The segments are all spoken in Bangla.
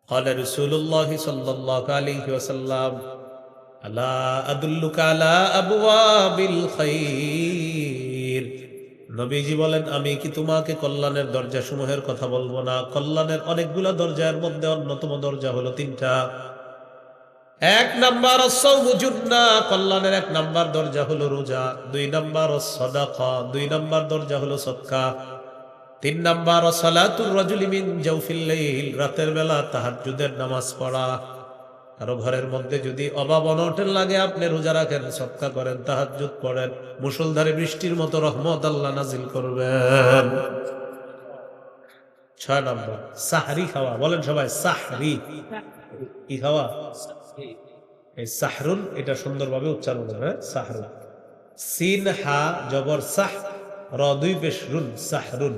قال رسول الله صلى الله عليه وسلم ألا أدلك على أبواب الخير নবীজি বলেন, আমি কি তোমাকে কল্যাণের দরজা সমূহের কথা বলবো না? কল্যাণের অনেকগুলো দরজার মধ্যে অন্যতম দরজা হলো তিনটা। এক নাম্বার আস-সাওমু জুন্নাহ, কল্যাণের এক নাম্বার দরজা হলো রোজা। দুই নাম্বার আস-সাদাকা, দুই নাম্বার দরজা হলো সদকা। তিন নাম্বার সালাতুর রাজুলি মিন জাওফিল লাইল, রাতের বেলা তাহাজ্জুদের নামাজ পড়া। কারো ঘরের মধ্যে যদি অভাব অনটন লাগে, আপনি রোজা রাখেন, সদকা করেন, তাহাজ্জুদ পড়েন, মুষলধারে বৃষ্টির মতো রহমত আল্লাহ নাজিল করবেন। 6 নাম্বার সাহরি খাওয়া। বলেন সবাই সাহরি। কি খাওয়া? এই সাহরুন, এটা সুন্দরভাবে উচ্চারণ হবে। সাহরুন, সিন হা জবর সাহ, র দুই পেশ রুন, সাহরুন।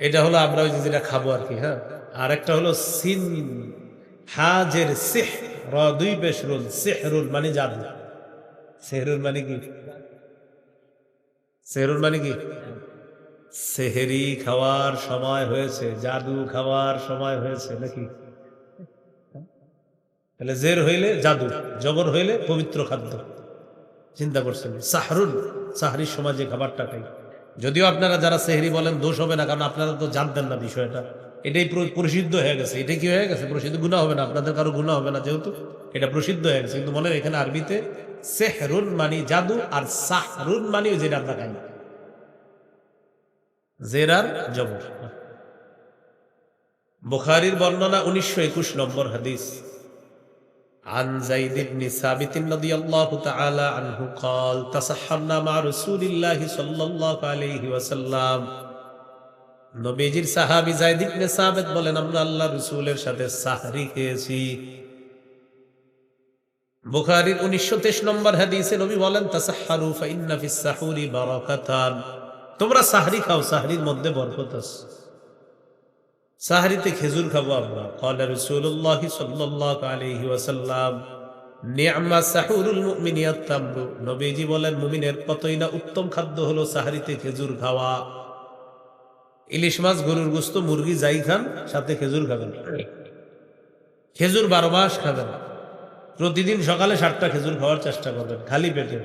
এটা হলো আমরা ওই যেটা খাবো আর কি। হ্যাঁ, আর একটা হলো সিন হাজের সিহ, র দুই পেশ রুন, সিহরুন মানে জাদু। সেহরুন মানে কি? সেহরুন মানে কি? সেহেরি খাওয়ার সময় হয়েছে, জাদু খাওয়ার সময় হয়েছে নাকি? তাহলে জের হইলে জাদু, জবর হইলে পবিত্র খাদ্য। চিন্তা করছেন? সাহরুন, সাহরির সময় যে খাবারটা খাই। যদিও আপনারা যারা সেহরি বলেন দোষ হবে না, কারণ আপনারা তো জানতেন না বিষয়টা। এটাই প্রসিদ্ধ হয়ে গেছে। এটা কি হয়ে গেছে? প্রসিদ্ধ। গুনাহ হবে না, আপনাদের কারো গুনাহ হবে না, যেহেতু এটা প্রসিদ্ধ হয়ে গেছে। কিন্তু মনে এখানে আরবিতে সেহরুন মানে জাদু, আর সাহরুন মানে যেটা আমরা খাই, জেরার জবর। বুখারীর বর্ণনা 1921 নম্বর হাদিস। عن زيد بن ثابت رضي الله تعالى عنه قال تصحبنا مع رسول الله صلى الله عليه وسلم। নবীজির সাহাবী যায়েদ ইবনে সাবিত বলেন, আমরা আল্লাহ রাসূলের সাথে সাহরি খেয়েছি। বুখারীর 1923 নম্বর হাদিসে নবী বলেন, তাসাহহারু ফাইন্না ফিস সাহুরি বারাকাতান, তোমরা সাহরি খাও, সাহরির মধ্যে বরকত আছে। সাহরিতে খেজুর খাবো আমরা। ক্বালা রাসূলুল্লাহ সাল্লাল্লাহু আলাইহি ওয়াসাল্লাম নি'মা সাহুরুল মুমিনি আত-তামরু, নবীজি বলেন মুমিনের কতই না উত্তম খাদ্য হলো সাহরিতে খেজুর খাওয়া। ইলিশ মাছ, গরুর গোশত, মুরগি যাই খান, সাথে খেজুর খাবেন। খেজুর 12 মাস খাবেন। প্রতিদিন সকালে 7টা খেজুর খাওয়ার চেষ্টা করবেন, খালি পেটে।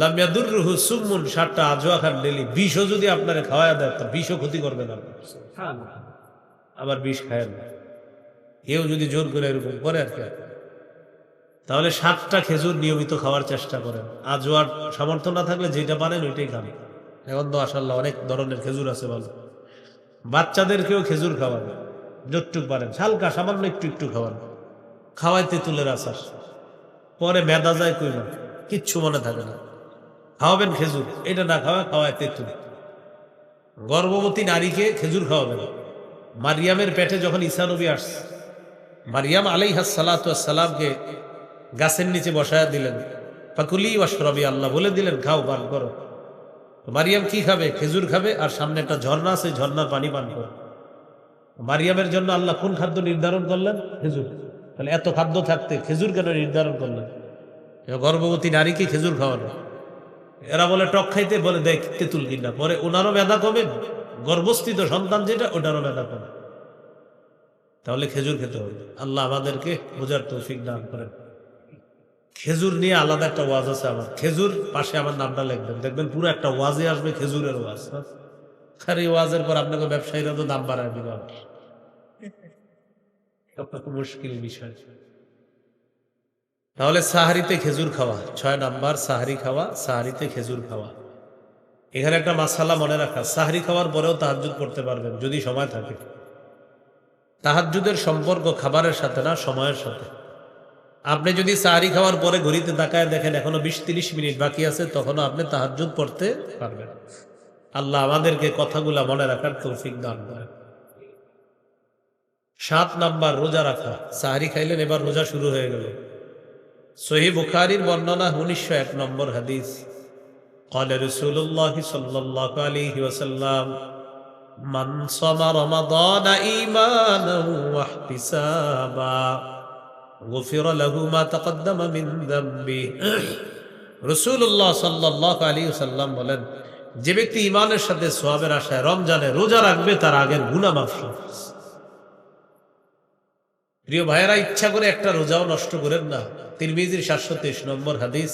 লাম ইয়াদুররুহু সুমুন, 7টা আজওয়া খান ডেইলি। বিষও যদি আপনারে খাওয়ায় দেয়, তো বিষও ক্ষতি করবে না। আবার বিষ খায় না কেউ যদি জোর করে এরকম করে আর কি। তাহলে 7টা খেজুর নিয়মিত খাওয়ার চেষ্টা করেন। আজওয়ার সামর্থ্য না থাকলে যেটা পারেন ওইটাই খান। এখন তো মাশাআল্লাহ অনেক ধরনের খেজুর আছে ভালো। বাচ্চাদেরকেও খেজুর খাওয়ান, যতটুক পারেন, হালকা সামান্য একটু একটু খাওয়ান। খাওয়ায় তেঁতুলের আচার, পরে মেদা যায় কইবা, কিচ্ছু মনে থাকে না। খাওয়াবেন খেজুর, এটা না খাওয়ায় তেঁতুল। গর্ভবতী নারীকে খেজুর খাওয়াবেন। মারিয়ামের পেটে যখন ঈসা নবী আসছে, মারিয়াম আলাইহাস সালাতু ওয়াস সালামকে গাছের নিচে বসায়া দিলেন। ফাকুলি ওয়াশরাবি, আল্লাহ বলে দিলেন খাও, পান করো। মারিয়াম কি খাবে? খেজুর খাবে, আর সামনে একটা ঝর্ণা আছে, ঝর্ণার পানি পান করো। মারিয়ামের জন্য আল্লাহ কোন খাদ্য নির্ধারণ করলেন? খেজুর। তাহলে এত খাদ্য থাকতে খেজুর কেন নির্ধারণ করলেন? গর্ভবতী নারীকে খেজুর খাওয়ানো। এরা বলে টক খাইতে, বলে দেখ তেঁতুল কিনা। পরে ওনারও মেধা কমে, গর্ভস্থিত সন্তান যেটা, ওটারও মেধা কমে। তাহলে খেজুর খেতে হবে। আল্লাহ আমাদেরকে বোঝার তৌফিক দান করেন। খেজুর নিয়ে আলাদা একটা ওয়াজ আছে আমার। খেজুর পাশে আমার নামটা লিখবেন, দেখবেন পুরো একটা ওয়াজে আসবে খেজুরের ওয়াজ। আর এই ওয়াজের পর আপনাকে ব্যবসায়ীরা তো দাম বাড়ায় দিবে। মুশকিল বিষয়। তাহলে সাহারিতে খেজুর খাওয়া 6 নাম্বার, সাহারি খাওয়া, সাহারিতে খেজুর খাওয়া। এখানে একটা মাসালা মনে রাখা, সাহারি খাওয়ার পরেও তাহাজ্জুদ করতে পারবেন যদি সময় থাকে। তাহাজ্জুদের সম্পর্ক খাবারের সাথে না, সময়ের সাথে। আপনি যদি সাহারি খাওয়ার পরে ঘড়িতে তাকায় দেখেন এখনো 20-30 মিনিট বাকি আছে, তখনও আপনি তাহাজ্জুদ পড়তে পারবেন। আল্লাহ আমাদেরকে কথাগুলা মনে রাখার তৌফিক দান করেন। 7 নাম্বার রোজা রাখা। সাহারি খাইলেন, এবার রোজা শুরু হয়ে গেল। সহিহ বুখারীর বর্ণনা 1901 নম্বর হাদিস। قال رسول الله صلى الله عليه وسلم من صام رمضان إيمانا واحتسابا غفر له ما تقدم من ذنبه। রাসূলুল্লাহ সাল্লাল্লাহু আলাইহি ওয়াসাল্লাম বলেন, যে ব্যক্তি ঈমানের সাথে সওয়াবের আশায় রমজানে রোজা রাখবে, তার আগের গুনাহ মাফ হবে। প্রিয় ভাইয়েরা, ইচ্ছা করে একটা রোজাও নষ্ট করেন না। তিরমিজির 723 নম্বর হাদিস,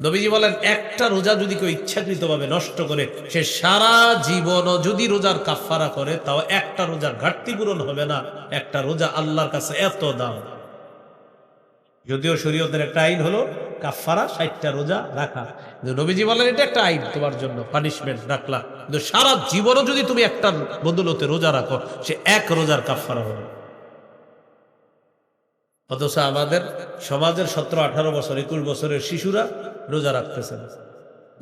নবীজি বলেন একটা রোজা যদি কেউ ইচ্ছাকৃতভাবে নষ্ট করে, সে সারা জীবনও যদি রোজার কাফফারা করে তাও একটা রোজার ঘাটতি পূরণ হবে না। একটা রোজা আল্লাহর কাছে এত দাম। যদিও শরীয়তের একটা আইন হলো কাফফারা 60টা রোজা রাখা, কিন্তু নবীজি বলেন এটা একটা আইন তোমার জন্য, পানিশমেন্ট রাখলা, কিন্তু সারা জীবনও যদি তুমি একটা বদলতে রোজা রাখো, সে এক রোজার কাফফারা হবে। অথচ আমাদের সমাজের 17-18 বছর 21 বছরের শিশুরা রোজা রাখতেছে না,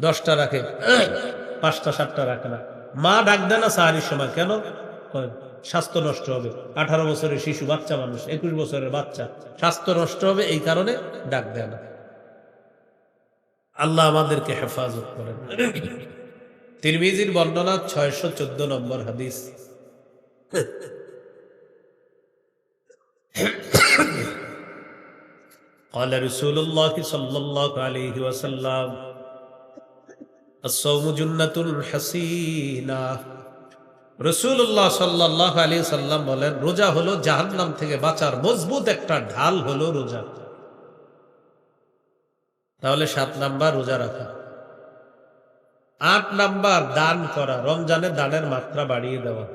10টা রাখে, 5টা 7টা রাখে না। মা ডাক দেয় না সাহারির সময়, কেন? কয়, স্বাস্থ্য নষ্ট হবে। 18 বছরের শিশু, বাচ্চা মানুষ, 21 বছরের বাচ্চা, স্বাস্থ্য নষ্ট হবে, এই কারণে ডাক দেয় না। আল্লাহ আমাদেরকে হেফাজত করেন। তিরমিজির বর্ণনা 614 নম্বর হাদিস, قال رسول الله صلى الله عليه وسلم الصوم جنة حسينة। রাসূলুল্লাহ সাল্লাল্লাহু আলাইহি ওয়াসাল্লাম বলেন, রোজা হলো জাহান্নাম থেকে বাঁচার মজবুত একটা ঢাল হলো রোজা। তাহলে 7 নাম্বার রোজা রাখা। 8 নাম্বার দান করা, রমজানে দানের মাত্রা বাড়িয়ে দেওয়া।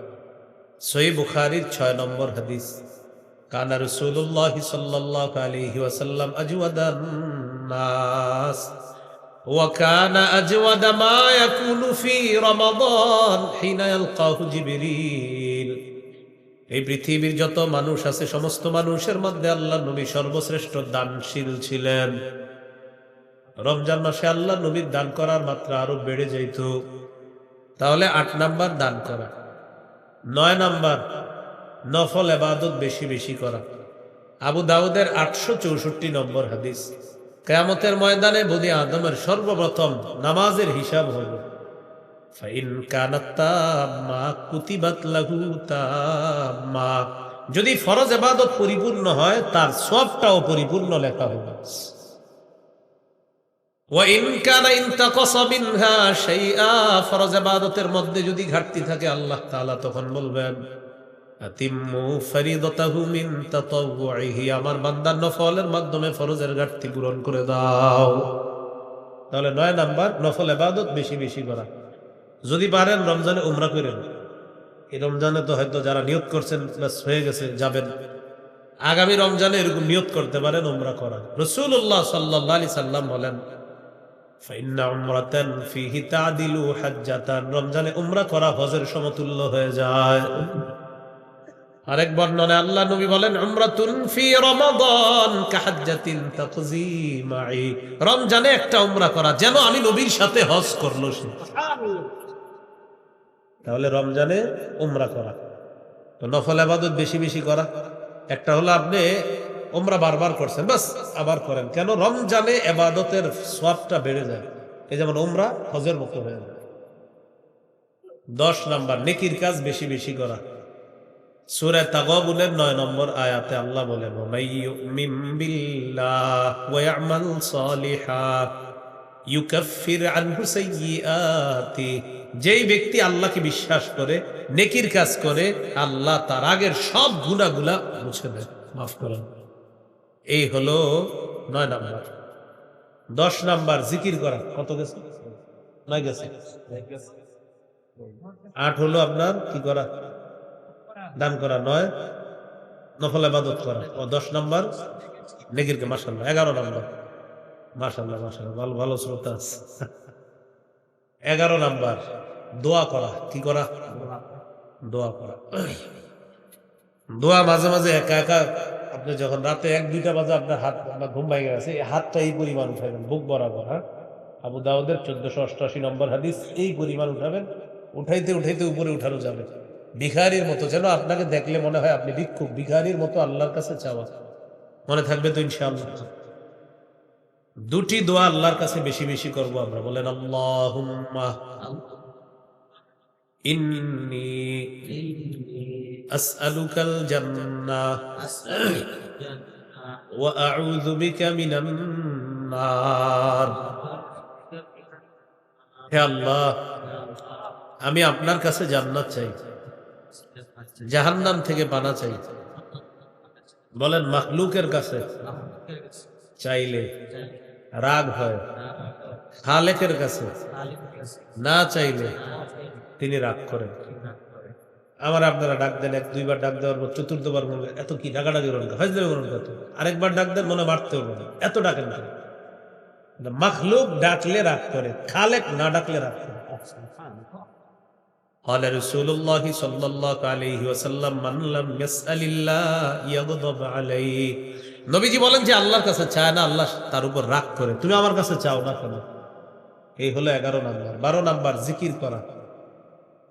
সহিহ বুখারীর 6 নম্বর হাদিস, কানা রাসূলুল্লাহ সাল্লাল্লাহু আলাইহি ওয়াসাল্লাম আজওয়াদান নাস ওয়া কানা আজওয়াদা মা ইয়াকুনু ফি রমাদান হিনা ইয়ালকাহু জিবরিল। এই পৃথিবীর যত মানুষ আছে, সমস্ত মানুষের মধ্যে আল্লাহর নবী সর্বশ্রেষ্ঠ দানশীল ছিলেন। রমজান মাসে আল্লাহ নবীর দান করার মাত্রা আরো বেড়ে যেত। তাহলে 8 নাম্বার দান করা। 9 নাম্বার নফল ইবাদত বেশি বেশি করা। আবু দাউদের 864 নম্বর হাদিস, কিয়ামতের ময়দানে বনি আদমের সর্বপ্রথম নামাজের হিসাব হবে। ফাইন কানাত তাম্মা কুতিবাত লাহু তাম্মা, যদি ফরজ ইবাদত পরিপূর্ণ হয় তার সওয়াবটাও পরিপূর্ণ লেখা হবে। ওয়া ইন কানা ইনতাকাসা মিনহা শাইআ, ফরজ ইবাদতের মধ্যে যদি ঘাটতি থাকে আল্লাহ তাআলা তখন বলবেন আতিম্মু ফরিদাতাহু মিন তাতাওউহি, আমার বান্দার নফলের মাধ্যমে ফরজের ঘাটতি পূরণ করে দাও। তাহলে 9 নাম্বার নফল ইবাদত বেশি বেশি করা। যদি পারেন রমজানে উমরা করেন। এই রমজানে তো হয়তো যারা নিয়ত করছেন বাস হয়ে গেছে, যাবেন। আগামী রমজানে এরকম নিয়ত করতে পারেন উমরা করা। রাসূলুল্লাহ সাল্লাল্লাহু আলাইহি সাল্লাম বলেন ফাইন্না উমরাতান ফিহি তাদিলু হাজ্জাতান, রমজানে উমরা করা হজের সমতুল্য হয়ে যায়। আরেক বর্ণনায় আল্লাহ নবী বলেন উমরাতুন ফি রমাদান কাহাজ্জাতিন তাকজি মাই, রমজানে একটা উমরা করা যেন আমি নবীর সাথে হজ করলো। তাহলে রমজানে উমরা করা, তো নফল ইবাদত বেশি বেশি করা। একটা হলো আপনি উমরা বারবার করছেন, বাস আবার করেন, কেন? রমজানে ইবাদতের সওয়াবটা বেড়ে যায়, এই যেমন উমরা হজের মতো হয়ে যায়। 10 নাম্বার নেকির কাজ বেশি বেশি করা। সূরা তাগাবুনের 9 নম্বর আয়াতে আল্লাহ বলেন মাইয়ুমিন বিল্লাহ ওয়া ইয়ামাল সালিহা ইউকাফির আনহু সাইয়্যাতি, যেই ব্যক্তি আল্লাহকে বিশ্বাস করে নেকির কাজ করে, আল্লাহ তার আগের সব গুনাহগুলা মুছে দেয়, মাফ করেন। এই হলো 9 নাম্বার। 10 নাম্বার জিকির করা। কত গেছে? 9 গেছে। 8 হলো আপনার কি করা? দান করা। 9 নফল ইবাদত করা। ও 10 নাম্বার নেকির কাজ। মাশাআল্লাহ। 11 নাম্বার। মাশাআল্লাহ মাশাআল্লাহ, ভালো ভালো শ্রোতা আছে। 11 নাম্বার দোয়া করা। কি করা? দোয়া করা। দোয়া মাঝে মাঝে একা একা আপনি যখন রাতে 1-2টা বাজে আপনার হাত, আপনার ঘুম ভাঙে গেছে, এই হাতটা এই পরিমাণ উঠাবেন বুক বরাবর। হ্যাঁ, আবু দাউদের 1488 নম্বর হাদিস, এই পরিমাণ উঠাবেন। উঠাইতে উঠাইতে উপরে উঠানো যাবে ভিখারির মতো, যেন আপনাকে দেখলে মনে হয় আপনি ভিক্ষুক, ভিখারির মতো আল্লাহর কাছে চাওয়া। মনে থাকবে তো ইনশাআল্লাহ? 2টি দোয়া আল্লাহর কাছে বেশি বেশি করব আমরা। বলেন আল্লাহুম্মা ইন্নী আসআলুকাল জান্নাহ ওয়া আউযু বিকা মিনান নার। হে আল্লাহ, আমি আপনার কাছে জান্নাত চাই, জাহান্নাম থেকে পানা চাই, বলেন মাখলুকের কাছে চাইলে রাগ হয়, খালেকের কাছে না চাইলে তিনি রাগ করেন। আমার আপনারা ডাক দেন, এক দুইবার ডাক দেওয়ার পর চতুর্থবার বলবে এত কি ডাকাডাকি করেন, হজলে করেন কত, আরেকবার ডাক দেন মনে মারতেও বলেন এত ডাকেন কেন? মাখলুক ডাকলে রাগ করে, খালেক না ডাকলে রাগ করে। قال رسول الله صلى الله عليه وسلم من لم يسأل الله يغضب عليه। নবীজি বলেন যে আল্লাহর কাছে চায় না, আল্লাহ তার উপর রাগ করে। তুমি আমার কাছে চাও না কেন? এই হলো 11 নাম্বার। 12 নাম্বার জিকির করা।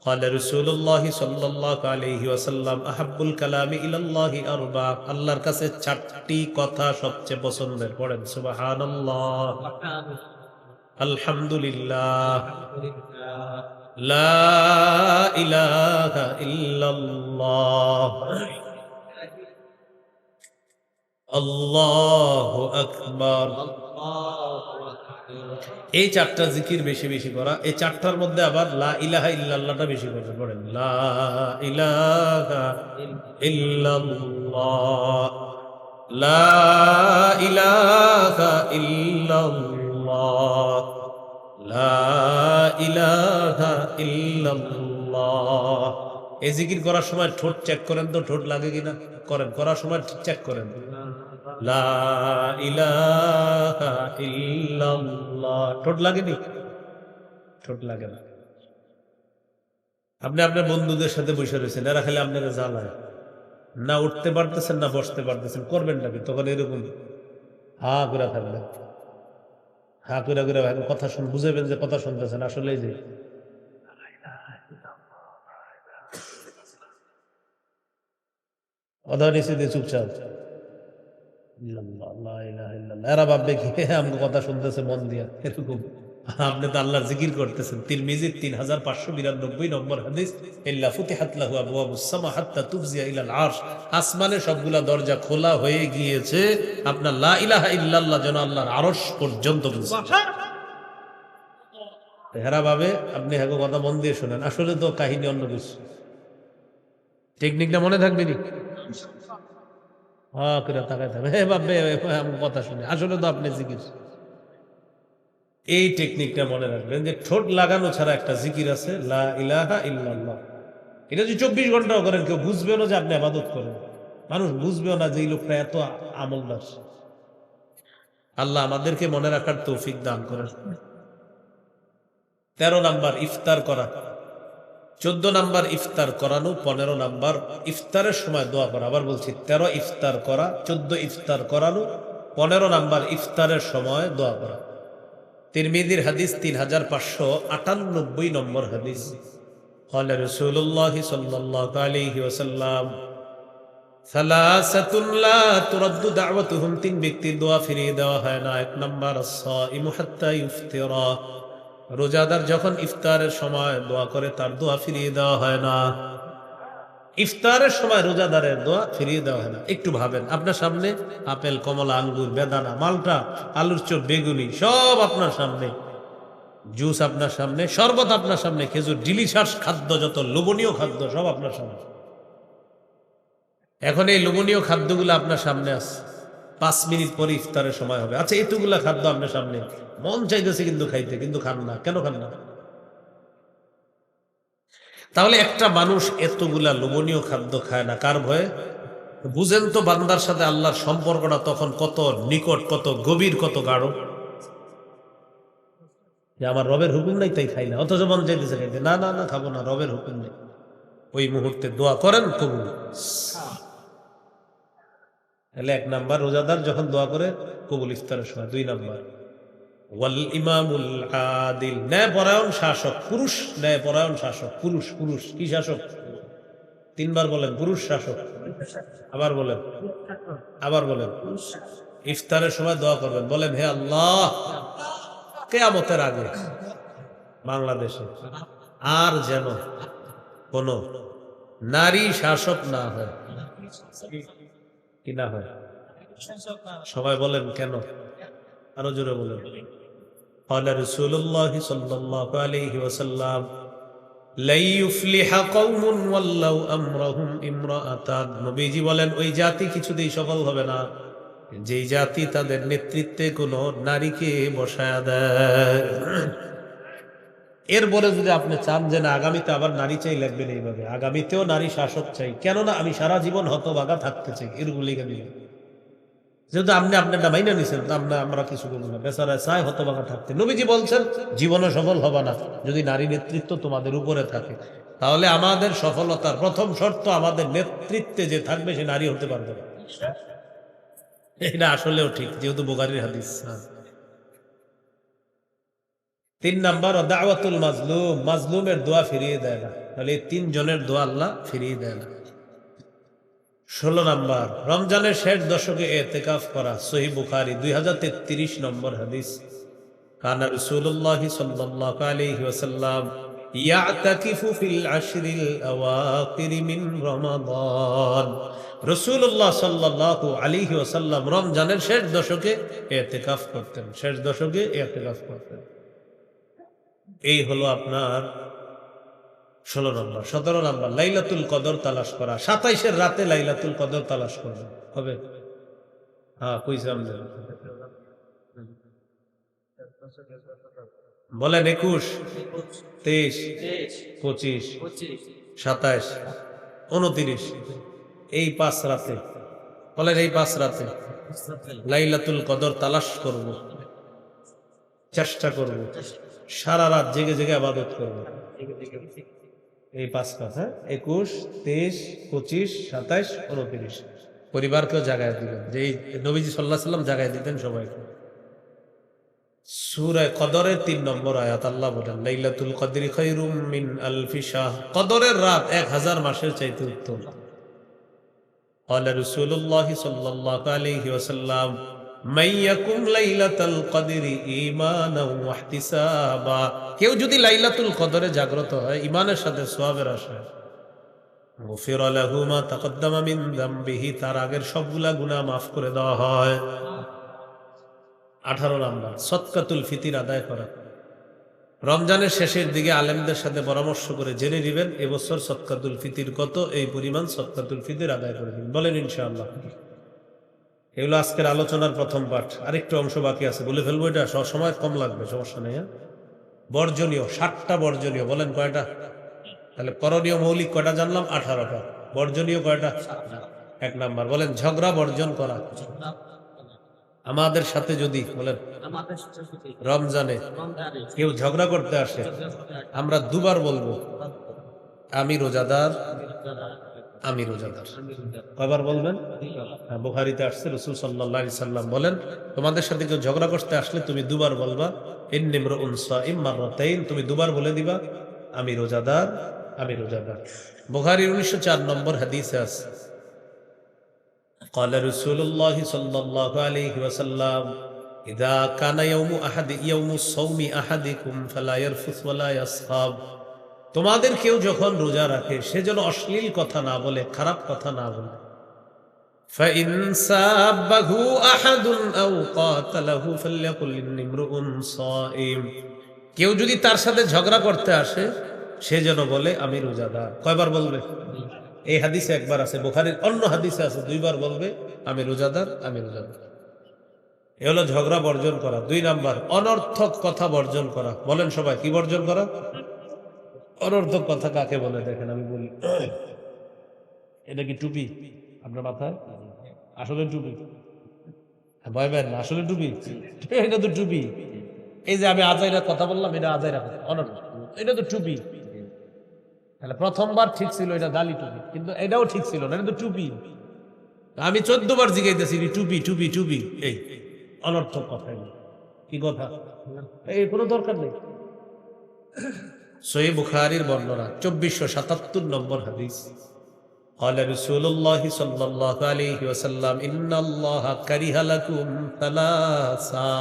قال رسول الله صلى الله عليه وسلم احب الكلام الى الله اربع। আল্লাহর কাছে 4টি কথা সবচেয়ে পছন্দের। পড়েন সুবহানাল্লাহ, আলহামদুলিল্লাহ, লা ইলাহা ইল্লাল্লাহ, আল্লাহু আকবার। এই 4টা জিকির বেশি বেশি করা। এই 4টার মধ্যে আবার লা ইলাহা ইল্লাল্লাহটা বেশি করে পড়েন। লা ইলাহা ইল্লাল্লাহ, লা ইলাহা ইল্লাল্লাহ, লা ইলাহা ইল্লাল্লাহ। এই জিকির করার সময় ঠোঁট চেক করেন তো, ঠোঁট লাগে কিনা করেন, করার সময় চেক করেন। লা ইলাহা ইল্লাল্লাহ, ঠোঁট লাগেনি? ঠোঁট লাগে না। আপনি আপনার বন্ধুদের সাথে বসে রয়েছেন, এরা খালি আপনারা জ্বালায়, না উঠতে পারতেছেন না বসতে পারতেছেন, করবেন নাকি? তখন এরকম হা করে থাকবেন, হা করে করে কথা শুন, বুঝাবেন যে কথা শুনতেছেন, আসলে যে কথা নিচে দিয়ে চুপচাপ। এরা ভাববে কি আমাকে কথা শুনতেছে মন দিয়া, এরকম। আপনি তো আল্লাহর জিকির করতেছেন। তিরমিজির 3592 নম্বর হাদিস, ইল্লা ফুতিহাত লাহু আবওয়াবুস সামা হাত্তা তুফজিয়া ইলাল আরশ। আসমানের সবগুলা দরজা খোলা হয়ে গিয়েছে আপনার লা ইলাহা ইল্লাল্লাহ যেন আল্লাহর আরশ পর্যন্ত পৌঁছে। হেরা ভাবে আপনি হ্যাঁ কথা মন দিয়ে শোনেন, আসলে তো কাহিনী অন্য কিছু। টেকনিকটা মনে থাকবে নি? কথা শুনে আসলে তো আপনি জিকির। এই টেকনিকটা মনে রাখবেন যে ঠোঁট লাগানো ছাড়া একটা জিকির আছে, লা ইলাহা ইল্লাল্লাহ। এটা যদি 24 ঘন্টাও করেন কেউ বুঝবেও না যে আপনি ইবাদত করেন, মানুষ বুঝবেও না যে এই লোকটা এত আমলদার। আল্লাহ আমাদেরকে মনে রাখার তৌফিক দান করেন। 13 নাম্বার ইফতার করা, 14 নাম্বার ইফতার করানো, 15 নাম্বার ইফতারের সময় দোয়া করা। আবার বলছি 13 ইফতার করা, 14 ইফতার করানো, 15 নাম্বার ইফতারের সময় দোয়া করা। তিরমিজির হাদিস 3598 নম্বর হাদিস। قال رسول الله صلى الله عليه وسلم ثلاثة لا ترد دعوتهم। 3 ব্যক্তির দোয়া ফিরিয়ে দেওয়া হয় না। 1 নাম্বার الصائم حتى يفطر। রোজাদার যখন ইফতারের সময় দোয়া করে তার দোয়া ফিরিয়ে দেওয়া হয় না। ইফতারের সময় রোজাদারের দোয়া ফিরিয়ে দেওয়া হয় না। একটু ভাবেন, আপনার সামনে আপেল, কমলা, আঙ্গুর, বেদানা, মালটা, আলুর চপ, বেগুনি সব আপনার সামনে, জুস আপনার সামনে, শরবত আপনার সামনে, খেজুর, ডিলিশাস খাদ্য, যত লোভনীয় খাদ্য সব আপনার সামনে। এখন এই লোভনীয় খাদ্যগুলো আপনার সামনে আছে, 5 মিনিট পরে ইফতারের সময় হবে। আচ্ছা, এতগুলা খাদ্য আপনার সামনে, মন চাইতেছে কিন্তু খাইতে, কিন্তু খান না। কেন খান না? তাহলে একটা মানুষ এতগুলা লোভনীয় খাদ্য খায় না কার ভয়ে? বুঝেন তো বান্দার সাথে আল্লাহর সম্পর্কটা তখন কত নিকট, কত গভীর, কত গাঢ়। যে আমার রবের হুকুম নাই তাই খাই না, অথচ মন চাইতেছে খাইতে, না না না খাবো না, রবের হুকুম নেই। ওই মুহূর্তে দোয়া করেন কবুল। তাহলে 1 নাম্বার রোজাদার যখন দোয়া করে কবুল ইফতারের সময়। 2 নাম্বার ওয়াল ইমামুল আদিল, ন্যায়পরায়ণ শাসক, পুরুষ ন্যায়পরায়ণ শাসক। পুরুষ, পুরুষ কি শাসক? 3 বার বলেন, পুরুষ শাসক। আবার বলেন, আবার বলেন। ইফতারের সময় দোয়া করবেন, বলেন হে আল্লাহ, কিয়ামতের আগে বাংলাদেশে আর যেন কোন নারী শাসক না হয়। কি না হয়? সবাই বলেন কেন? আরো জোরে বলেন। قال رسول الله صلى الله عليه وسلم লাই ইউফলিহা কওমুন ওয়াল্লাউ আমরাহুম ইমরাআতান, নবীজি বলেন ওই জাতি কিছুতেই সফল হবে না যেই জাতি তাদের নেতৃত্বে কোনো নারীকে বসায়া দেয়। এরপরে যদি আপনি চান যে না আগামীতে আবার নারী চাই, লাগবেন এইভাবে আগামীতেও নারী শাসক চাই, কেননা আমি সারা জীবন হতভাগা থাকতে চাই, এরকম লিখে দিলেন। যেহেতু আপনি আপনারটা মাইনা নিছেন, আমরা কিছু বলবো না, বেচারা চায় হতভাগা থাকতে। নবীজি বলছেন জীবনে সফল হবে না যদি নারী নেতৃত্ব তোমাদের উপরে থাকে। তাহলে আমাদের সফলতার প্রথম শর্ত আমাদের নেতৃত্বে যে থাকবে সে নারী হতে পারবে না। এটা আসলেও ঠিক, যেহেতু বুখারীর হাদিস। 3 নাম্বার দাওয়াতুল মাজলুম, মাজলুমের দোয়া ফিরিয়ে দেয় না। তাহলে এই 3 জনের দোয়া আল্লাহ ফিরিয়ে দেয় না। 16 নাম্বার রমজানের শেষ দশকে ইতিকাফ করা। সহিহ বুখারী 2033 নম্বর হাদিস। কানা রাসূলুল্লাহ সাল্লাল্লাহু আলাইহি ওয়াসাল্লাম ইয়াতাকিফু ফিল আশরিল আওয়াখির মিন রমাদান। রাসূলুল্লাহ সাল্লাল্লাহু আলাইহি ওয়াসাল্লাম রমজানের শেষ দশকে ইতিকাফ করতেন, শেষ দশকে ইতিকাফ করতেন। এই হলো আপনার 16 নম্বর। 17 নম্বর লাইলাতুল কদর তালাশ করা। 27-এর রাতে লাইলাতুল কদর তালাশ করবে হবে। হ্যাঁ কইছিলাম যে বলেন 21, 23, 25, 27, 29, এই 5 রাতে, বলেন এই 5 রাতে লাইলাতুল কদর তালাশ করব, চেষ্টা করব, সারা রাত জেগে জেগে ইবাদত করব। এই 5 কাজ, হ্যাঁ 21, 23, 25, 27, 29। পরিবারকেও জাগায় দিবেন, যে নবীজি সাল্লাল্লাহু আলাইহি সাল্লাম জাগায় দিতেন সবাইকে। সূরা কদরের 3 নম্বর আয়াত আল্লাহ বলেন লাইলাতুল কদরি খায়রুম মিন আলফি শাহর, কদরের রাত 1000 মাসের চাইতে উত্তম। ক্বালা রাসূলুল্লাহ সাল্লাল্লাহু আলাইহি ওয়াসাল্লাম মান ইয়াকুম লাইলাতুল কদরি ঈমানাও ওয়া ইহতিসাবা, কেউ যদি লাইলাতুল কদরে জাগ্রত হয় ঈমানের সাথে সওয়াবের আশায়, গুফিরা লাহু মা তাকদ্দামা মিন যামবিহি, তার আগের সবগুলা গুনাহ মাফ করে দেওয়া হয়। 18 নাম্বার সদকাতুল ফিতর আদায় করা। রমজানের শেষের দিকে আলেমদের সাথে পরামর্শ করে জেনে নেবেন এবছর সদকাতুল ফিতর কত, এই পরিমাণ সদকাতুল ফিতর আদায় করে দিন, বলেন ইনশাআল্লাহ। এগুলো আজকের আলোচনার প্রথম পাঠ, আরেকটু অংশ বাকি আছে, বলে ফেলবো, এটা সময় কম লাগবে, সমস্যা নেই। বর্জনীয় 60টা বর্জনীয়, বলেন কয়টা? তাহলে করণীয় মৌলিক কয়টা জানলাম? 18টা। বর্জনীয় কয়টা? 1 নাম্বার বলেন ঝগড়া বর্জন করা। আমাদের সাথে যদি বলেন রমজানে কেউ ঝগড়া করতে আসে, আমরা দুবার বলবো আমি রোজাদার, আমি রোজাদার। কয়বার বলবেন? বুখারীতে আসছে রাসূল সাল্লাল্লাহু আলাইহি সাল্লাম বলেন তোমাদের সাথে কেউ ঝগড়া করতে আসলে তুমি দুবার বলবা ইন্নী ইমরুউন সাইম মাররাতাইন, তুমি দুবার বলে দিবা আমি রোজাদার, আমি রোজাদার। বুখারীর 1904 নম্বর হাদিসে আছে قال رسول الله صلى الله عليه وسلم إذا كان يوم الصوم أحدكم فلا يرفث ولا يصخب, তোমাদের কেউ যখন রোজা রাখে সে যেন অশ্লীল কথা না বলে, খারাপ কথা না বলে। فإن سابه أحد أو قاتله فليقل إني امرؤ صائم, কেউ যদি তার সাথে ঝগড়া করতে আসে সে যেন বলে আমি রোজাদার। কয়বার বলবে? এই হাদিসে একবার আছে, বুখারীর অন্য হাদিসে আছে 2 বার বলবে আমি রোজাদার, আমি রোজাদার। এ হলো ঝগড়া বর্জন করা। 2 নাম্বার অনর্থক কথা বর্জন করা। বলেন সবাই কি বর্জন করা? অনর্থক কথা কাকে বলে দেখেন আমি বলি। এটা কি টুপি আপনার মাথায়? আসলে টুপি? ভয় পাবেন না, আসলে টুপি। এটা তো টুপি। এই যে আমি আজাইরা কথা বললাম, এটা আজাইরা অনর্থক, এটা তো টুপি। তাহলে প্রথমবার ঠিক ছিল এটা দালি টুপি, কিন্তু এটাও ঠিক ছিল না, এটা তো টুপি। আমি 14 বার জিজ্ঞাসা টুপি টুপি টুপি, এই অনর্থক কথা। কি কথা? এই কোনো দরকার নেই। সহিহ বুখারীর বর্ণনা 2477 নম্বর হাদিস। قال رسول الله صلى الله عليه وسلم إن الله كره لكم ثلاثا,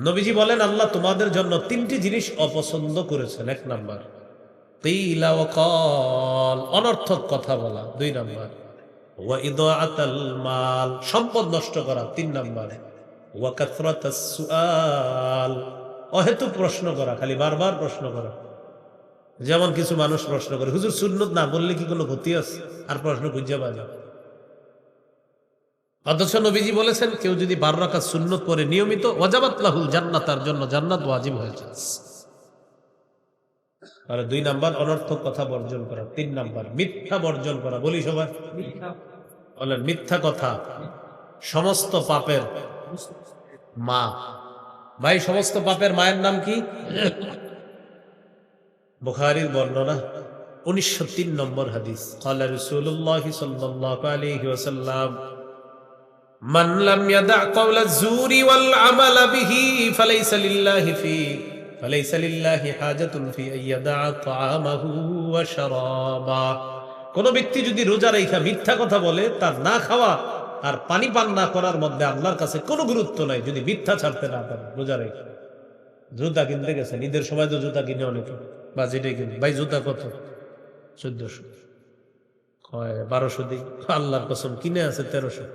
নবীজি বলেন আল্লাহ তোমাদের জন্য 3টি জিনিস অপছন্দ করেছেন। 1 নাম্বার কিলা ওয়া কাল, অনর্থক কথা বলা। 2 নাম্বার ওয়া ইদাআতাল মাল, সম্পদ নষ্ট করা। 3 নাম্বার ওয়া কাসরাতাস সুআল, অহেতুক প্রশ্ন করা, খালি বারবার প্রশ্ন করা। যেমন কিছু মানুষ প্রশ্ন করে, হুজুর সুন্নত না বললে কি কোনো ক্ষতি আছে? আর প্রশ্ন খুঁজে পায় না। অথচ নবীজি বলেছেন কেউ যদি 12 রাকাত সুন্নত পড়ে নিয়মিত, ওয়াজাবাত লাহুল জান্নাত, তার জন্য জান্নাত ওয়াজিব হয়ে যায়। আর 2 নাম্বার অনর্থক কথা বর্জন করা। 3 নাম্বার মিথ্যা বর্জন করা। বলি সবাই বলেন, মিথ্যা কথা সমস্ত পাপের মা। ভাই, সমস্ত পাপের মায়ের নাম কি? বুখারীর বর্ণনা 1903 নম্বর হাদিস। ক্বালা রাসূলুল্লাহ সাল্লাল্লাহু আলাইহি ওয়াসাল্লাম, মান লাম ইয়াদা ক্বাওলা যুরি ওয়াল আমালা বিহি ফালাইসা লিল্লাহি হাজাতুন ফি আইয়াদা তাআমাহু ওয়া শারাবা। কোন ব্যক্তি যদি রোজা রাখা মিথ্যা কথা বলে, তার না খাওয়া আর পানি পান না করার মধ্যে আল্লাহর কাছে কোনো গুরুত্ব নাই, যদি মিথ্যা ছাড়তে না পারে। রোজা রেখে জুতা কিনতে গেছেন, ঈদের সময় তো জুতা কিনে অনেকে, বা যেটাই কিনে, ভাই জুতা কত? 1400। 1200 দিই, আল্লাহর কসম কিনে আছে 1300।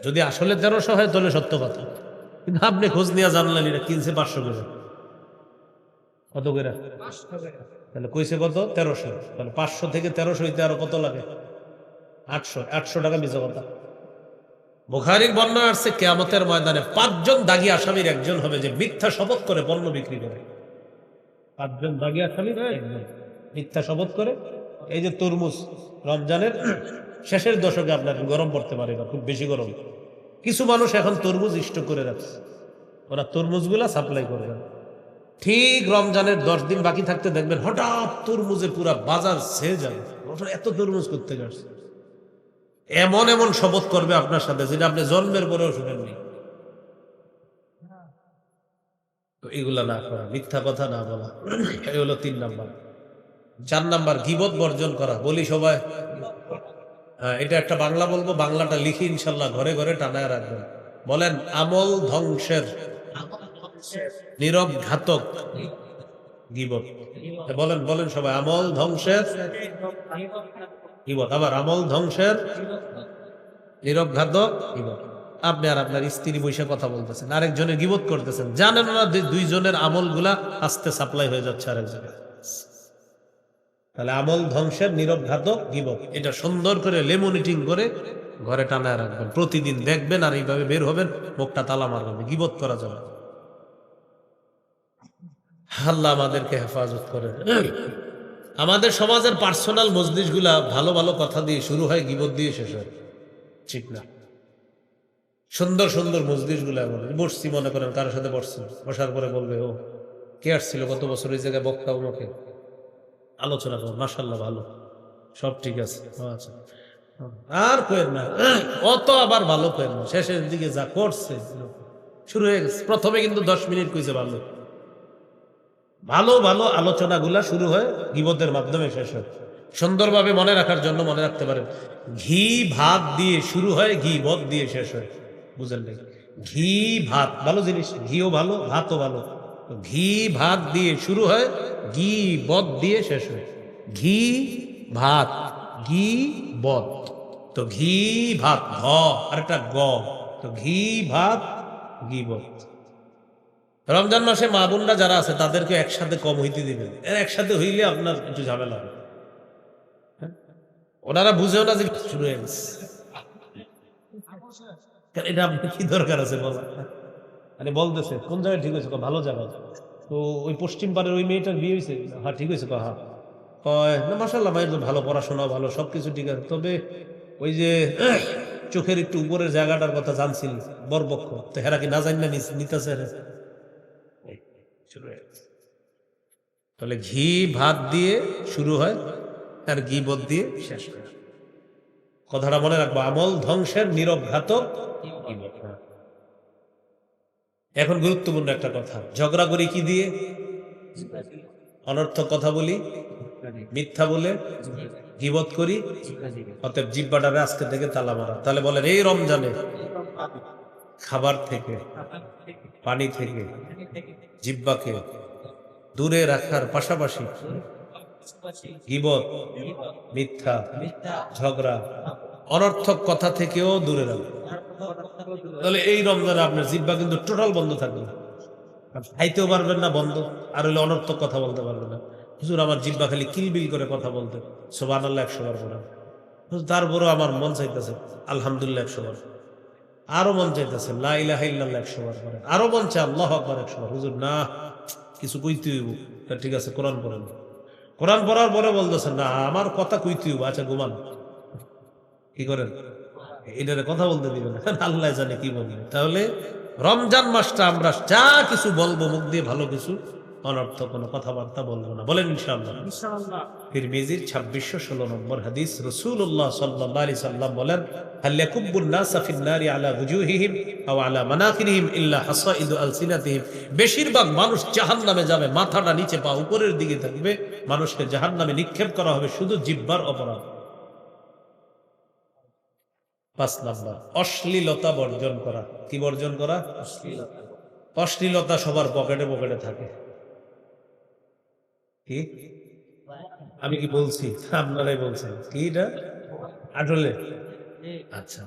যদি আসলে 1300 হয় তাহলে সত্য কথা, কিন্তু আপনি খোঁজ নিয়ে জানলেন এটা কিনছে 500 করে। কত করে? তাহলে কইছে কত? 1300। তাহলে 500 থেকে 1300 হইতে আরো কত লাগে? 800 টাকা মিছা কথা। বুখারীর বর্ণনা আসছে, কিয়ামতের ময়দানে 5 জন দাগী আসামির একজন হবে যে মিথ্যা শপথ করে পণ্য বিক্রি করে। 5 জন দাগী আসামির একজন মিথ্যা শপথ করে। এই যে তরমুজ, রমজানের শেষের দশকে আপনার গরম পড়তে পারে, খুব বেশি গরম, কিছু মানুষ এখন তরমুজ স্টক করে রাখছে, ওরা তরমুজগুলা সাপ্লাই করবে। ঠিক রমজানের 10 দিন বাকি থাকতে দেখবেন হঠাৎ তরমুজে পুরা বাজার ছেয়ে যাবে, এত তরমুজ করতে গেছে। এমন এমন শপথ করবে আপনার সাথে যেটা আপনি জন্মের পরেও শুনেননি। তো এগুলা না করা, মিথ্যা কথা না বলা, এই হলো 3 নাম্বার। 4 নাম্বার গীবত বর্জন করা। বলি সবাই, হ্যাঁ, এটা একটা বাংলা বলবো, বাংলাটা লিখি ইনশাল্লাহ ঘরে ঘরে টানায় রাখবেন। বলেন, আমল ধ্বংসের নীরব ঘাতক গীবত। বলেন বলেন সবাই, আমল ধ্বংসের গীবত। আবার আমল ধ্বংসের নীরব ঘাতক গীবত। আপনি আর আপনার স্ত্রী বসে কথা বলতেছেন, আরেকজনের গীবত করতেছেন, জানেন না দুইজনের আমল গুলা আস্তে সাপ্লাই হয়ে যাচ্ছে আরেকজনের। তাহলে আমল ধ্বংসের নীরব ঘাতক গীবত, এটা সুন্দর করে লেমনিটিং করে ঘরে টানায় রাখবেন, প্রতিদিন দেখবেন আর এইভাবে বের হবেন, মুখটা তালা মারবেন, গীবত করা যাবে। আল্লাহ আমাদেরকে হেফাজত করেন। আমাদের সমাজের পার্সোনাল মজলিস গুলা ভালো ভালো কথা দিয়ে শুরু হয়, গীবত দিয়ে শেষ হয়, ঠিক না? সুন্দর সুন্দর মজলিস গুলা বসছি, মনে করেন কারোর সাথে বসছি, বসার পরে বলবে, ও কে আসছিল গত বছর ওই জায়গায় বক্তা মুখে, আলোচনা করো, মাশাআল্লাহ ভালো, সব ঠিক আছে, আচ্ছা, আর কয়েন না অত, আবার ভালো কয়েন না, শেষের দিকে যা করছে শুরু হয়ে গেছে। প্রথমে কিন্তু 10 মিনিট কইছে ভালো, ভালো ভালো আলোচনাগুলা শুরু হয় গীবতের মাধ্যমে শেষ হয়। সুন্দরভাবে মনে রাখার জন্য মনে রাখতে পারেন, ঘি ভাত দিয়ে শুরু হয়, গীবত দিয়ে শেষ হয়। বুঝলেন নাকি? ঘি ভাত ভালো জিনিস, ঘিও ভালো, ভাতও ভালো। ঘি ভাত দিয়ে শুরু হয়, গীবত দিয়ে শেষ হয়। ঘি ভাত, গীবত। তো ঘি ভাত ঘ আর একটা গ, তো ঘি ভাত গীবত। রমজান মাসে মা বোনরা যারা আছে তাদেরকে একসাথে কম হইতে দিবেন, একসাথে হইলে আপনার একটু ঝামেলা হবে। ওনারা বুঝেও না যে শুরু হয়ে গেছে, এটা আপনার কি দরকার আছে বলা? মানে বলতেছে কোন জায়গায় ঠিক হয়েছে, ভালো জায়গা, তো ওই পশ্চিম পাড়ের ওই মেয়েটার বিয়ে হয়েছে, হ্যাঁ ঠিক হয়েছে, হ্যাঁ কয় না মাশাআল্লাহ মায়ের তো ভালো, পড়াশোনা ভালো, সবকিছু ঠিক আছে, তবে ওই যে চোখের একটু উপরের জায়গাটার কথা জানছিল বরপক্ষ, তো হেরা কি না জানি না নিতেছে। তাহলে ঘি ভাত দিয়ে শুরু হয় আর গীবত দিয়ে শেষ হয়। কথাটা মনে রাখবো, আমল ধ্বংসের নীরব ঘাতক গীবত। এখন গুরুত্বপূর্ণ একটা কথা, ঝগড়া করি কি দিয়ে? অনর্থক কথা বলি, মিথ্যা বলে, গীবত করি, অতএব জিহ্বাটারে আজকে থেকে তালা মারা। তাহলে বলেন, এই রমজানে খাবার থেকে, পানি থেকে জিহ্বাকে দূরে রাখার পাশাপাশি গীবত, মিথ্যা, ঝগড়া, অনর্থক কথা থেকেও দূরে রাখবে। তাহলে এই রমজানে আপনার জিহ্বা কিন্তু টোটাল বন্ধ থাকবে। খাইতেও পারবেন না, বন্ধ। আর হলে অনর্থক কথা বলতে পারবেন না। হুজুর আমার জিব্বা খালি কিলবিল করে কথা বলতে, সুবহানাল্লাহ 100 বার বলেন। তারপরেও আমার মন চাইতেছে আলহামদুলিল্লাহ 100 বার, আরো মন চাইতেছে লা ইলাহা ইল্লাল্লাহ 100 বার করেন, আরো মন চায় আল্লাহু আকবার 100 বার। হুজুর না, কিছু কইতে হইব। ঠিক আছে, কোরআন পড়েন। কোরআন পড়ার পরে বলতেছেন না আমার কথা কইতে হইব। আচ্ছা ঘুমান, কি করেন? এটারে কথা বলতে দিবেন, আল্লাহ জানে কি বলবে। তাহলে রমজান মাসটা আমরা যা কিছু বলবো মুখ দিয়ে ভালো কিছু, অনর্থক কোনো কথাবার্তা বলবো না। বলেন ইনশাআল্লাহ। তিরমিজির 2616 নম্বর হাদিস, রাসূলুল্লাহ সাল্লাল্লাহু আলাইহি সাল্লাম বলেন, হাল ইয়াকুব্বুন নাসা ফিন নারি আলা ওয়ুজুহিহিম আও আলা মানাকিরিহিম ইল্লা হাসাইদু আলসিনাতিহিম। বেশিরভাগ মানুষ জাহান্নামে যাবে, মাথাটা নিচে পা উপরের দিকে থাকবে, মানুষকে জাহান্নামে নিক্ষেপ করা হবে শুধু জিহ্বার অপরাধ। 5 নাম্বার, অশ্লীলতা বর্জন করা। কি বর্জন করা? অশ্লীলতা সবার পকেটে পকেটে থাকে। কি আমি কি বলছি? আপনারাই বলছেন কি এটা আসলে? আচ্ছা,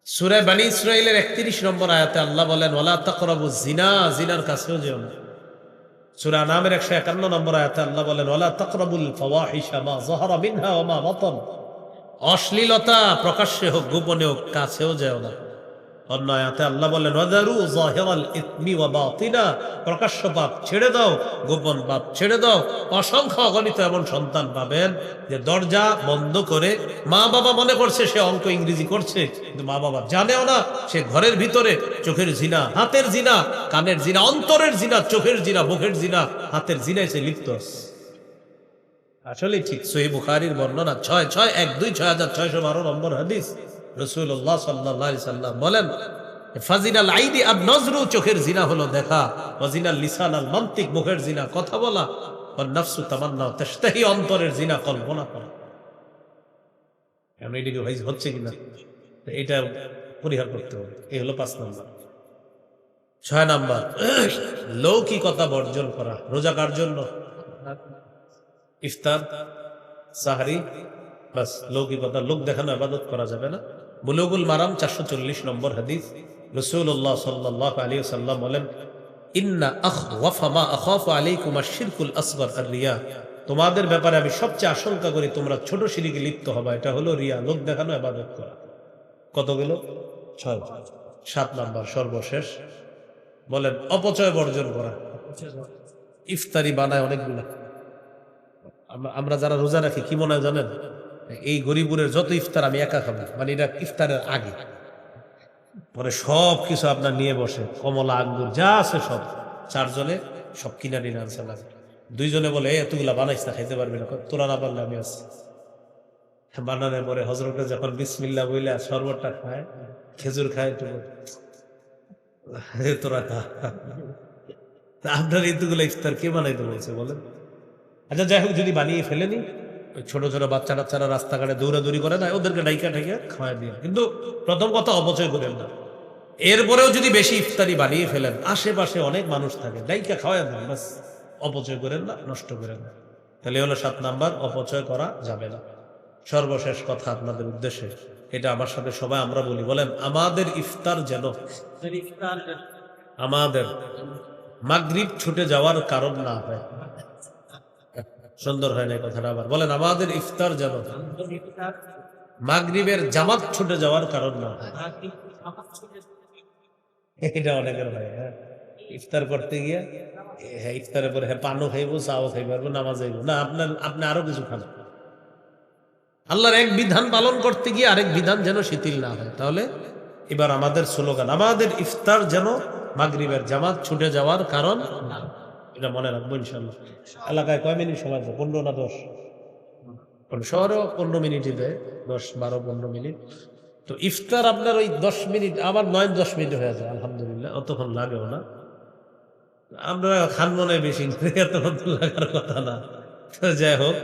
সূরা বনী ইসরাঈলের 31 নম্বর আয়াতে আল্লাহ বলেন, ওয়ালা তাকরাবুজ জিনা, জিনার কাছেও যেও না। সূরা নামের 151 নম্বর আয়াতে আল্লাহ বলেন, ওয়ালা তাকরাবুল ফাওয়াহিশা মা যাহারা মিনহা ওয়া মা বাতান। অশ্লীলতা প্রকাশ্যে হোক গোপনে হোক কাছেও যেও না। অন্য আয়াতে আল্লাহ বলেন, ওয়াদারু যাহিরাল ইসমি ওয়া বাতিনা। প্রকাশ্য পাপ ছেড়ে দাও, গোপন পাপ ছেড়ে দাও। অসংখ্য অগণিত এমন সন্তান পাবেন যে দরজা বন্ধ করে মা বাবা মনে করছে সে অঙ্ক ইংরেজি করছে, কিন্তু মা বাবা জানেও না সে ঘরের ভিতরে চোখের জিনা, হাতের জিনা, কানের জিনা, অন্তরের জিনা, চোখের জিনা, মুখের জিনা, হাতের জিনায় সে লিপ্ত আছে। আসলে ঠিক সহিহ বুখারীর বর্ণনা 6612 নম্বর হাদিস, রাসূলুল্লাহ সাল্লাল্লাহু আলাইহি সাল্লাম বলেন, ফাজিনাল আইদি আন নজরু, চোখের জিনা হলো দেখা, ওয়াজিনাল লিসান আল মানতিক, মুখের জিনা কথা বলা, ওয়ান নাফসু তামান্না তাশতাহি, অন্তরের জিনা কল্পনা করা। আমরা এদিকে হচ্ছে কিনা এটা পরিহার করতে হবে। এই হলো 5 নাম্বার। 6 নাম্বার, লৌকিকতা বর্জন করা। রোজা কার জন্য? ইফতার, সাহরি, বাস লৌকিকতা, লোক দেখানো ইবাদত করা যাবে না। বুলুগুল মারাম 440 নম্বর হাদিস, রাসূলুল্লাহ সাল্লাল্লাহু আলাইহি ওয়াসাল্লাম বলেন, ইন্না আখওয়াফা মা আখাফু আলাইকুম আশ-শিরকুল আসগর আর-রিয়া। তোমাদের ব্যাপারে আমি সবচেয়ে আশঙ্কা করি তোমরা ছোট শিরকে লিপ্ত হবে, এটা হলো রিয়া, লোক দেখানো ইবাদত করা। কত গেল? 6। 7 নাম্বার সর্বশেষ, বলেন অপচয় বর্জন করা। ইফতারি বানায় অনেকগুলা, আমরা যারা রোজা রাখি কি মনে হয় জানেন? এই গরিবুরের যত ইফতার আমি একা খাবো, মানে এটা ইফতারের আগে, পরে সব কিছু আপনার নিয়ে বসে, কমলা আঙ্গুর যা আছে সব, 4 জনে সব কিনা নিয়ে আনছে লাগে। 2 জনে বলে এতগুলা বানাইস না, খাইতে পারবি না। তোরা না পারলে আমি আছি। বানানোর পরে হজরতে যখন বিসমিল্লাহ বইলে শরবতটা খায়, খেজুর খায়, তোরা খা। আপনার এতগুলো ইফতার কে বানাইতে বলছে বলেন? আচ্ছা যাই হোক, যদি বানিয়ে ফেলেনি, ছোট ছোট বাচ্চা টাচ্চারা রাস্তাঘাটে দৌড়াদৌড়ি করে না, ওদেরকে ডাইকা ঠেকে খাওয়া দিয়ে, কিন্তু প্রথম কথা অপচয় করেন না। এরপরেও যদি বেশি ইফতারি বানিয়ে ফেলেন, আশেপাশে অনেক মানুষ থাকে, ডাইকা খাওয়া দেন, বাস অপচয় করেন না, নষ্ট করেন না। তাহলে হলো 7 নাম্বার, অপচয় করা যাবে না। সর্বশেষ কথা আপনাদের উদ্দেশ্যে, এটা আমার সাথে সবাই আমরা বলি, বলেন আমাদের ইফতার যেন আমাদের মাগরিব ছুটে যাওয়ার কারণ না হয়। সুন্দর হয় না কথাটা? আবার বলেন আমাদের ইফতার যেন মাগরিবের জামাত ছুটে যাওয়ার কারণ না হয়। এটা অনেকের হয়, হ্যাঁ, ইফতার করতে গিয়ে, হ্যাঁ ইফতারের পরে হ্যাঁ পানও খাইবো, চাও খাইবো, নামাজ যাইবো না, আপনি আরো কিছু খান। আল্লাহর এক বিধান পালন করতে গিয়ে আরেক বিধান যেন শিথিল না হয়। তাহলে এবার আমাদের স্লোগান, আমাদের ইফতার যেন মাগরিবের জামাত ছুটে যাওয়ার কারণ, এটা মনে রাখবো ইনশাল্লাহ। এলাকায় কয় মিনিট সময় দেয়? 15 না 10? শহরেও 15 মিনিটই দেয়, 10, 12, 15 মিনিট। তো ইফতার আপনার ওই 10 মিনিট, আবার 9-10 মিনিট হয়ে যায়, আলহামদুলিল্লাহ, অতক্ষণ লাগেও না। আমরা খান মনে বেশি, এতক্ষণ তো লাগার কথা না। যাই হোক,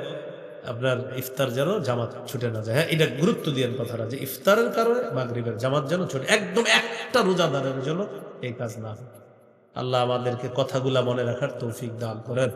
আপনার ইফতার যেন জামাত ছুটে না যায়। হ্যাঁ, এটা গুরুত্ব দিয়ে কথাটা, যে ইফতারের কারণে মাগরিবের জামাত যেন ছুটে, একদম একটা রোজাদারের জন্য এই কাজ না হয়। আল্লাহ আমাদেরকে কথাগুলা মনে রাখার তৌফিক দান করেন।